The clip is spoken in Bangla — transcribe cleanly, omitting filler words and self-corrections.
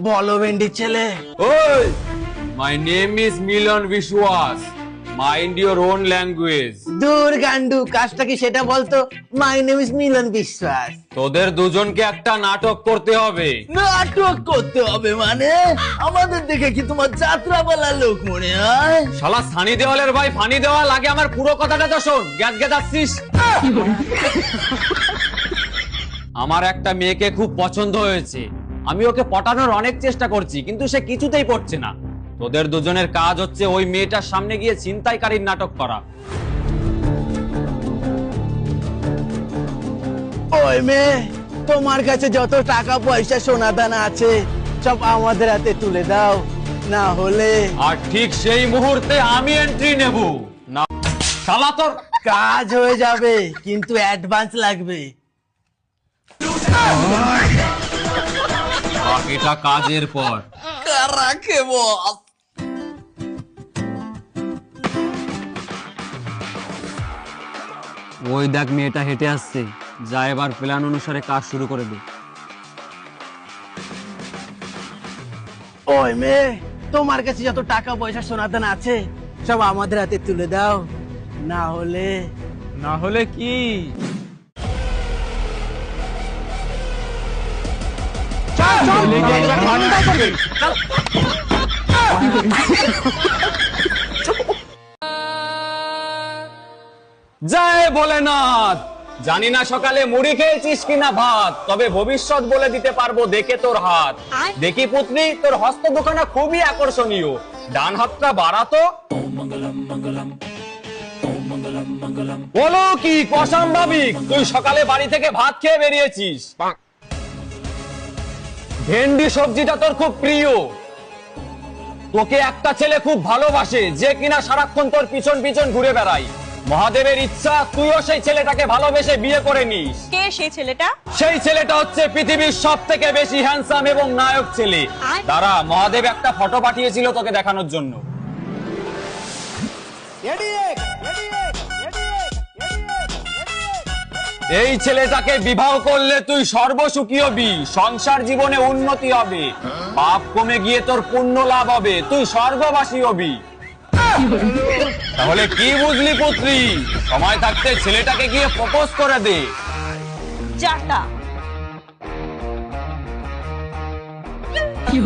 বলো ভেন্ডি ছেলে। ওই, my name is মিলন বিশ্বাস, mind your own language। দূর গান্ডু, কাজটা কি সেটা বলতো। মাই নেম ইজ মিলন বিশ্বাস। তোদের দুজনকে একটা নাটক করতে হবে। নাটক করতে হবে মানে? আমাদের দেখে কি তোমার যাত্রা বলার লোক মনে হয়? শালা সানি দেওয়ালের ভাই ফানি দেওয়াল, আগে আমার পুরো কথাটা তো শোন। গ্যাদ গেদাচ্ছিস। আমার একটা মেয়েকে খুব পছন্দ হয়েছে, আমি ওকে পটানোর অনেক চেষ্টা করছি, কিন্তু সে কিছুতেই পড়ছে না। তোদের দুজনের কাজ হচ্ছে ওই মেয়েটার সামনে গিয়ে ছিনতাইকারীর নাটক করা। ওই মেয়ে, তোমার কাছে যত টাকা পয়সা সোনা দানা আছে সব আমাদের হাতে তুলে দাও, না হলে। আর ঠিক সেই মুহূর্তে আমি এন্ট্রি নেব না। শালা তোর কাজ হয়ে যাবে, কিন্তু অ্যাডভান্স লাগবে। বাকিটা কাজের পর। রাখে বস। ওই দেখ মেয়েটা হেঁটে আসছে, যা এবার প্ল্যান অনুসারে কাজ শুরু করে দে। ওই মেয়ে, তোমার কাছে যত টাকা পয়সা সোনা দানা আছে সব আমাদের হাতে তুলে দাও, না হলে। না হলে কি? জয় ভোলেনাথ। জানি না সকালে মুড়ি খেয়েছিস কিনা ভাত, তবে ভবিষ্যৎ বলে দিতে পারবো দেখে তোর হাত। দেখি পুত্রী, তোর হস্ত দুখানা খুবই আকর্ষণীয়, ডান হাতটা বাড়াতো। বলো কি অস্বাভাবিক, তুই সকালে বাড়ি থেকে ভাত খেয়ে বেরিয়েছিস। ভেন্ডি সবজিটা তোর খুব প্রিয়, তোকে একটা ছেলে খুব ভালোবাসে, যে কিনা সারাক্ষণ তোর পিছন পিছন ঘুরে বেড়ায়। মহাদেবের ইচ্ছা তুইও সেই ছেলেটাকে ভালোবেসে বিয়ে করে নিস। কে সেই ছেলেটা? সেই ছেলেটা হচ্ছে পৃথিবীর সব থেকে বেশি হ্যান্ডসাম এবং নায়ক ছেলে। দাঁড়া, মহাদেব একটা ফটো পাঠিয়েছিল তোকে দেখানোর জন্য। এই ছেলেটাকে বিবাহ করলে তুই সর্বসুখী হবি, সংসার জীবনে উন্নতি হবে, পাপ কমে গিয়ে তোর পুণ্য লাভ হবে, তুই স্বর্গবাসী হবি। তাহলে কি বুঝলি পুত্রী? সময় থাকতে ছেলেটাকে গিয়ে প্রপোজ করে দে। যাটা কি